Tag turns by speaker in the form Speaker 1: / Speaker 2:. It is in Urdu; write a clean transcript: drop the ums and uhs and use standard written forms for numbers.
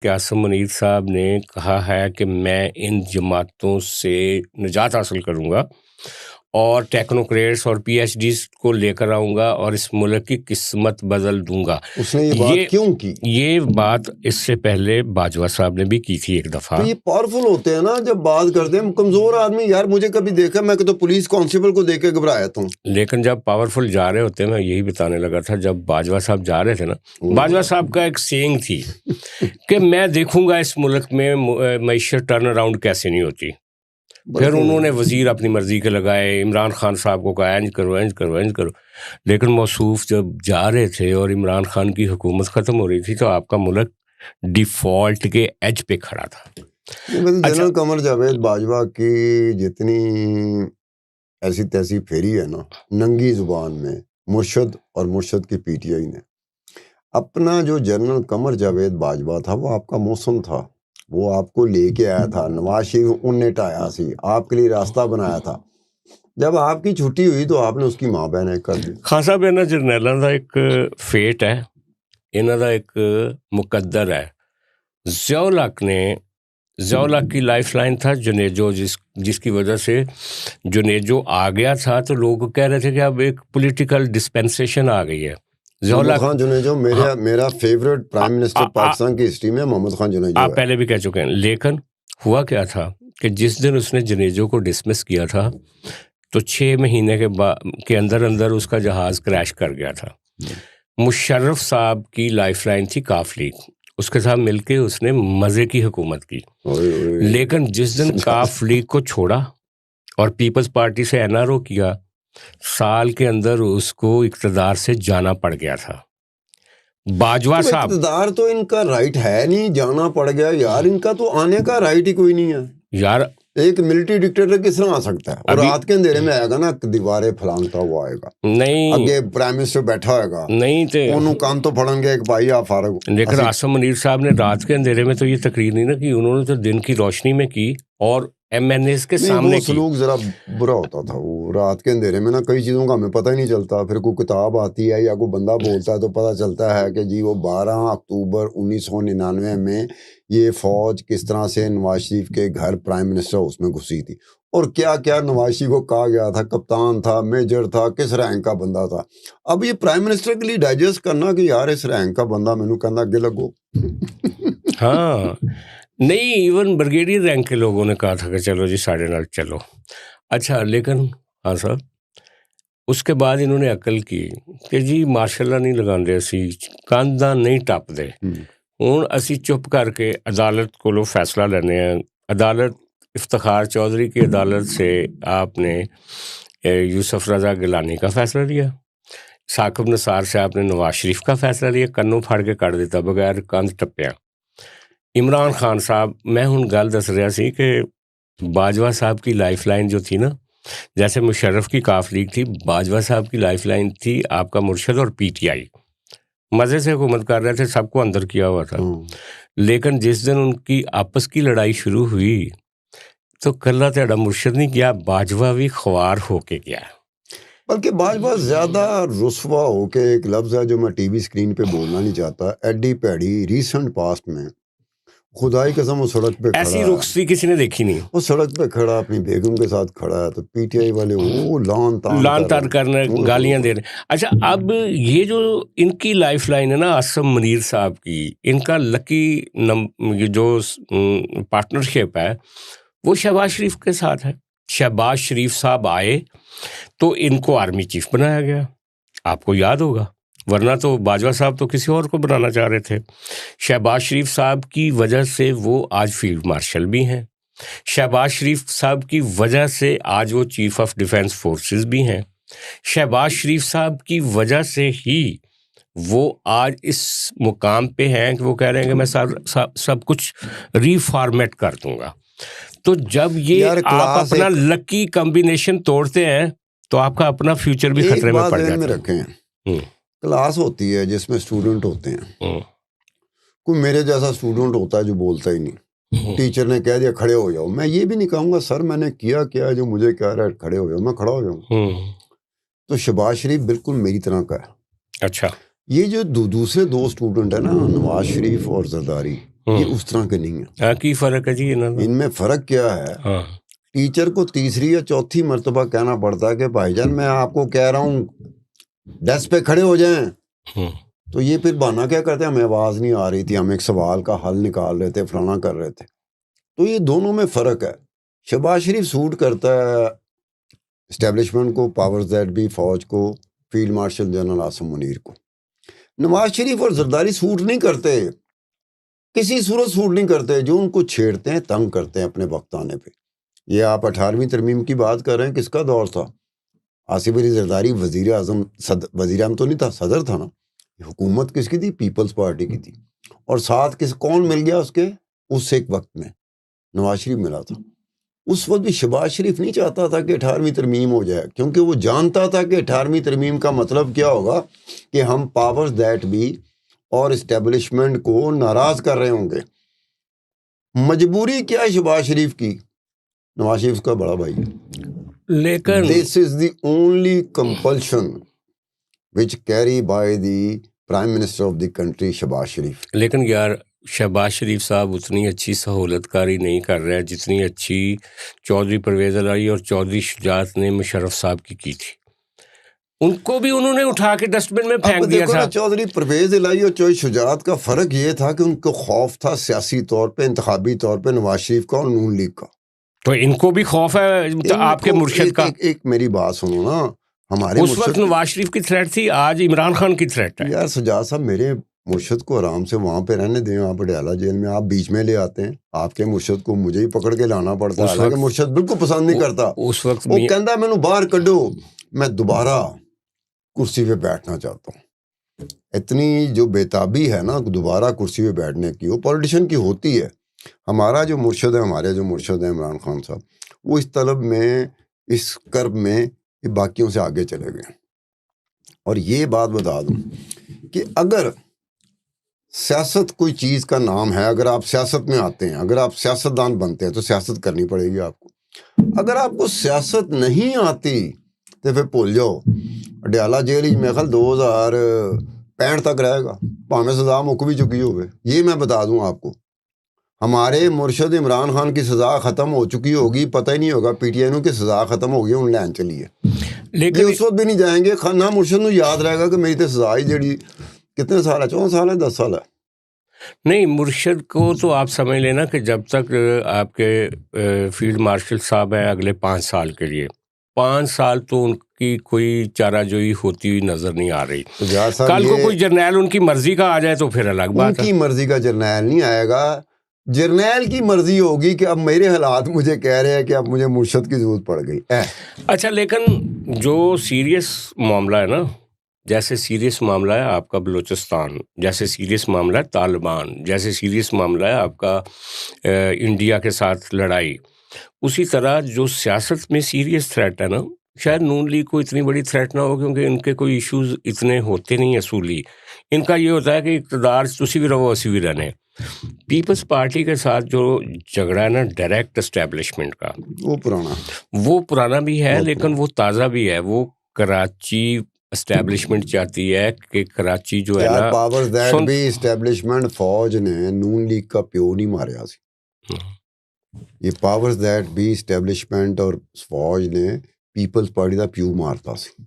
Speaker 1: کہ عاصم منیر صاحب نے کہا ہے کہ میں ان جماعتوں سے نجات حاصل کروں گا اور ٹیکنوکریٹس اور پی ایچ ڈیز کو لے کر آؤں گا اور اس ملک کی قسمت بدل دوں گا.
Speaker 2: اس نے یہ بات کیوں کی؟
Speaker 1: یہ بات اس سے پہلے باجوہ صاحب نے بھی کی تھی ایک دفعہ.
Speaker 2: تو یہ پاورفل ہوتے ہیں نا جب بات کرتے ہیں. کمزور آدمی یار مجھے کبھی دیکھا میں تو پولیس کانسٹیبل کو دیکھ کے گھبرایا تھا.
Speaker 1: لیکن جب پاورفل جا رہے ہوتے ہیں، میں یہی بتانے لگا تھا، جب باجوہ صاحب جا رہے تھے نا، باجوہ صاحب کا ایک سینگ تھی کہ میں دیکھوں گا اس ملک میں معیشت ٹرن اراؤنڈ کیسے نہیں ہوتی. پھر انہوں نے وزیر اپنی مرضی کے لگائے، عمران خان صاحب کو کہا اینج کرو اینج کرو اینج کرو. لیکن موصوف جب جا رہے تھے اور عمران خان کی حکومت ختم ہو رہی تھی تو آپ کا ملک ڈیفالٹ کے ایج پہ کھڑا تھا.
Speaker 2: جنرل قمر جاوید باجوہ کی جتنی ایسی تیسی پھیری ہے نا ننگی زبان میں، مرشد اور مرشد کی پی ٹی آئی نے اپنا جو جنرل قمر جاوید باجوہ تھا وہ آپ کا موسم تھا. وہ آپ کو لے کے آیا تھا، نواز شریف انہیں ٹایا سی، آپ کے لیے راستہ بنایا تھا. جب آپ کی چھٹی ہوئی تو آپ نے اس کی ماں بہن کر دی.
Speaker 1: خان صاحب انہاں جرنیلاں دا ایک فیٹ ہے، انہاں دا ایک مقدر ہے. ضیاء الحق کی لائف لائن تھا جنیجو، جس کی وجہ سے جنیجو آ گیا تھا تو لوگ کہہ رہے تھے کہ اب ایک پولیٹیکل ڈسپینسیشن آ گئی ہے.
Speaker 2: محمد خان جنیجو میرا فیوریٹ پرائم منسٹر پاکستان کی ہسٹری میں محمد خان جنیجو
Speaker 1: آپ پہلے بھی کہہ چکے ہیں. لیکن ہوا کیا تھا کہ جس دن اس نے جنیجو کو ڈسمس کیا تھا تو 6 مہینے کے اندر اس کا جہاز کریش کر گیا تھا. مشرف صاحب کی لائف لائن تھی کاف لیگ، اس کے ساتھ مل کے اس نے مزے کی حکومت کی. لیکن جس دن کاف لیگ کو چھوڑا اور پیپلز پارٹی سے این آر او کیا، سال کے اندر اس کو اقتدار سے جانا پڑ گیا تھا. باجوہ صاحب
Speaker 2: اقتدار تو ان کا رائٹ ہے نہیں، جانا پڑ گیا یار. ان کا تو آنے کا رائٹ ہی کوئی نہیں ہے
Speaker 1: یار.
Speaker 2: ایک ملٹری ڈکٹیٹر کس طرح آ سکتا ہے؟ اور رات کے اندھیرے میں آئے گا نا، دیواریں پھلانگتا ہوا آئے گا،
Speaker 1: نہیں
Speaker 2: اگے پرائم منسٹر بیٹھا ہوئے گا،
Speaker 1: نہیں تے
Speaker 2: انہوں کان تو پھڑیں گے ایک بھائی آپ فارغ.
Speaker 1: لیکن عاصم منیر صاحب نے رات کے اندھیرے میں تو یہ تقریر نہیں نا کی، انہوں نے تو دن کی روشنی میں کی اور ایم این ایز کے سامنے
Speaker 2: وہ سلوک ذرا برا ہوتا تھا. وہ رات کے اندھیرے میں نا کئی چیزوں کا ہمیں پتہ ہی نہیں چلتا. پھر کوئی کتاب آتی ہے یا کوئی بندہ بولتا ہے تو پتہ چلتا ہے کہ جی وہ 12 اکتوبر 1999 میں یہ فوج کس طرح سے نواز شریف کے گھر پرائم منسٹر ہاؤس میں گھسی تھی اور کیا کیا نواز شریف کو کہا گیا تھا. کپتان تھا، میجر تھا، کس رینک کا بندہ تھا. اب یہ پرائم منسٹر کے لیے ڈائجسٹ کرنا کہ یار اس رینک کا بندہ مینوں کہنا اگے لگو.
Speaker 1: ہاں نہیں، ایون بریگیڈیئر رینک کے لوگوں نے کہا تھا کہ چلو جی 9:30 چلو. اچھا لیکن ہاں صاحب اس کے بعد انہوں نے عقل کی کہ جی ماشاء اللہ نہیں لگاندے، اسی کانداں نہیں ٹپ دے. ہوں اسی چپ کر کے عدالت کو فیصلہ لینے ہیں. عدالت افتخار چودھری کی عدالت سے آپ نے یوسف رضا گیلانی کا فیصلہ لیا، ثاقب نثار سے آپ نے نواز شریف کا فیصلہ لیا، کنوں پھاڑ کے کر دیتا بغیر کند ٹپیا. عمران خان صاحب، میں ہن گل دس رہا سی کہ باجوہ صاحب کی لائف لائن جو تھی نا، جیسے مشرف کی کاف لیگ تھی، باجوہ صاحب کی لائف لائن تھی آپ کا مرشد اور پی ٹی آئی. مزے سے حکومت کر رہے تھے، سب کو اندر کیا ہوا تھا. لیکن جس دن ان کی آپس کی لڑائی شروع ہوئی تو کلہ تیڑا مرشد نہیں کیا، باجوہ بھی خوار ہو کے گیا.
Speaker 2: بلکہ باجوہ زیادہ رسوا ہو کے، ایک لفظ ہے جو میں ٹی وی اسکرین پہ بولنا نہیں چاہتا، ایڈی پیڑی ریسنٹ پاسٹ میں خدائی قسم وہ سڑک پہ
Speaker 1: ایسی رخصتی کسی نے دیکھی نہیں.
Speaker 2: وہ سڑک پہ کھڑا اپنی بیگم کے ساتھ کھڑا ہے تو پی ٹی آئی والے وہ لان
Speaker 1: تان کرنے گالیاں دے رہے. اچھا اب یہ جو ان کی لائف لائن ہے نا عاصم منیر صاحب کی، ان کا لکی جو پارٹنرشپ ہے وہ شہباز شریف کے ساتھ ہے. شہباز شریف صاحب آئے تو ان کو آرمی چیف بنایا گیا، آپ کو یاد ہوگا، ورنہ تو باجوہ صاحب تو کسی اور کو بنانا چاہ رہے تھے. شہباز شریف صاحب کی وجہ سے وہ آج فیلڈ مارشل بھی ہیں، شہباز شریف صاحب کی وجہ سے آج وہ چیف آف ڈیفنس فورسز بھی ہیں، شہباز شریف صاحب کی وجہ سے ہی وہ آج اس مقام پہ ہیں کہ وہ کہہ رہے ہیں کہ میں سب کچھ ری فارمیٹ کر دوں گا. تو جب یہ آپ اپنا لکی کمبینیشن توڑتے ہیں تو آپ کا اپنا فیوچر بھی خطرے میں پڑ جاتا ہے.
Speaker 2: رکھیں کلاس ہوتی ہے جس میں اسٹوڈنٹ ہوتے ہیں، کوئی میرے جیسا اسٹوڈنٹ ہوتا ہے جو بولتا ہی نہیں، ٹیچر نے کہہ دیا کھڑے ہو جاؤ، میں یہ بھی نہیں کہوں گا سر میں نے کیا جو مجھے کہہ رہا ہے کھڑے ہو جاؤ، میں کھڑا ہو جاؤں. تو شہباز شریف بالکل میری طرح کا ہے.
Speaker 1: اچھا
Speaker 2: یہ جو دوسرے 2 اسٹوڈنٹ ہیں نا، نواز شریف اور زرداری، یہ اس طرح کے نہیں ہیں.
Speaker 1: کی فرق ہے جی
Speaker 2: ان میں فرق کیا ہے؟ ٹیچر کو تیسری یا چوتھی مرتبہ کہنا پڑتا ہے کہ بھائی جان میں آپ کو کہہ رہا ہوں ڈیسک پہ کھڑے ہو جائیں، تو یہ پھر بہانہ کیا کرتے ہیں ہمیں آواز نہیں آ رہی تھی، ہم ایک سوال کا حل نکال رہے تھے، فلانا کر رہے تھے. تو یہ دونوں میں فرق ہے. شہباز شریف سوٹ کرتا ہے اسٹیبلشمنٹ کو، پاورز دیٹ بی فوج کو، field marshal general Asim Munir کو. نواز شریف اور زرداری سوٹ نہیں کرتے، کسی صورت سوٹ نہیں کرتے. جو ان کو چھیڑتے ہیں، تنگ کرتے ہیں اپنے وقت آنے پہ. یہ آپ 18ویں ترمیم کی بات کر رہے ہیں، کس کا دور تھا؟ آصف علی زرداری وزیر اعظم، وزیر اعظم تو نہیں تھا، صدر تھا نا. حکومت کس کی تھی؟ پیپلز پارٹی کی تھی. اور ساتھ کون مل گیا اس کے؟ اس ایک وقت میں نواز شریف ملا تھا. اس وقت بھی شہباز شریف نہیں چاہتا تھا کہ 18ویں ترمیم ہو جائے، کیونکہ وہ جانتا تھا کہ 18ویں ترمیم کا مطلب کیا ہوگا کہ ہم پاورز دیٹ بی اور اسٹیبلشمنٹ کو ناراض کر رہے ہوں گے. مجبوری کیا ہے شہباز شریف کی؟ نواز شریف کا بڑا بھائی ہے،
Speaker 1: لیکن
Speaker 2: this is the only compulsion which carry by the prime minister of the country Shehbaz Sharif.
Speaker 1: لیکن یار شہباز شریف صاحب اتنی اچھی سہولت کاری نہیں کر رہے جتنی اچھی چودھری پرویز الہی اور چودھری شجاعت نے مشرف صاحب کی تھی. ان کو بھی انہوں نے اٹھا کے ڈسٹ بن میں پھینک دیا تھا.
Speaker 2: چودھری پرویز الہی اور چودھری شجاعت کا فرق یہ تھا کہ ان کو خوف تھا سیاسی طور پہ، انتخابی طور پہ نواز شریف کا اور نون لیگ کا.
Speaker 1: تو ان کو بھی خوف ہے آپ کے مرشد کا.
Speaker 2: ایک میری بات سنو نا، ہمارے
Speaker 1: اس وقت نواز شریف کی تھریٹ تھی، آج عمران خان کی تھریٹ ہے.
Speaker 2: یار سجاد صاحب، میرے مرشد کو آرام سے وہاں پہ رہنے دیں. آپ پٹیالہ جیل میں آپ بیچ میں لے آتے ہیں، آپ کے مرشد کو مجھے ہی پکڑ کے لانا پڑتا ہے. حالانکہ مرشد بالکل پسند نہیں کرتا.
Speaker 1: اس وقت
Speaker 2: وہ کہندا مینوں باہر کڈو، میں دوبارہ کرسی پہ بیٹھنا چاہتا ہوں. اتنی جو بےتابی ہے نا دوبارہ کرسی پہ بیٹھنے کی، وہ پولیٹیشین کی ہوتی ہے. ہمارا جو مرشد ہے، ہمارے جو مرشد ہیں عمران خان صاحب، وہ اس طلب میں، اس کرب میں یہ باقیوں سے آگے چلے گئے. اور یہ بات بتا دوں کہ اگر سیاست کوئی چیز کا نام ہے، اگر آپ سیاست میں آتے ہیں، اگر آپ سیاستدان بنتے ہیں تو سیاست کرنی پڑے گی آپ کو. اگر آپ کو سیاست نہیں آتی تو پھر بھول جاؤ. اڈیالہ جیل میں خیال 2065 تک رہے گا، پاویں سزا مک بھی چکی ہوگی. یہ میں بتا دوں آپ کو، ہمارے مرشد عمران خان کی سزا ختم ہو چکی ہوگی، پتہ ہی نہیں ہوگا پی ٹی آئی کی سزا ختم ہوگی، ان لین چلی ہے. لیکن اس وقت بھی نہیں جائیں گے. نہ مرشد نو یاد رہے گا کہ میری تو سزا ہی جڑی کتنے سال ہے، 14 سال ہے، 10 سال ہے.
Speaker 1: نہیں، مرشد کو تو آپ سمجھ لینا کہ جب تک آپ کے فیلڈ مارشل صاحب ہیں اگلے 5 سال کے لیے، 5 سال تو ان کی کوئی چارہ جوئی ہوتی ہوئی نظر نہیں آ رہی. کل کو کوئی جرنیل ان کی مرضی کا آ جائے تو پھر الگ بات ہے.
Speaker 2: ان کی مرضی کا جرنیل نہیں آئے گا، جرنیل کی مرضی ہوگی کہ اب میرے حالات مجھے کہہ رہے ہیں کہ اب مجھے مرشد کی ضرورت پڑ گئی.
Speaker 1: اچھا، لیکن جو سیریس معاملہ ہے نا، جیسے سیریس معاملہ ہے آپ کا بلوچستان، جیسے سیریس معاملہ ہے طالبان، جیسے سیریس معاملہ ہے آپ کا انڈیا کے ساتھ لڑائی، اسی طرح جو سیاست میں سیریس تھریٹ ہے نا، شاید نون لیگ کو اتنی بڑی تھریٹ نہ ہو، کیونکہ ان کے کوئی ایشوز اتنے ہوتے نہیں اصولی. ان کا یہ ہوتا ہے کہ اقتدار تسی بھی رہو اسی بھی رہنے. پیپلز پارٹی کے ساتھ جو جھگڑا ہے نا ڈائریکٹ اسٹیبلشمنٹ کا، وہ پرانا بھی ہے لیکن وہ تازہ بھی ہے. وہ کراچی اسٹیبلشمنٹ چاہتی ہے کہ کراچی جو ہے نا،
Speaker 2: پاورز دیٹ بھی اسٹیبلشمنٹ فوج نے نون لیگ کا پیو نہیں ماریا سی. یہ پاورز دیٹ بھی اسٹیبلشمنٹ اور فوج نے پیپلز پارٹی کا پیو مارتا سی.